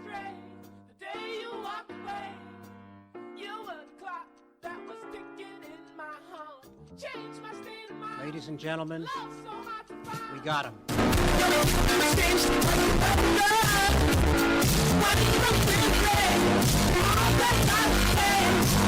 astray. The day you walked away, you were the clock that was ticking in my home. Changed my state of mind. Ladies and gentlemen, Love so hard to find. we got him. What do you think? All that I say.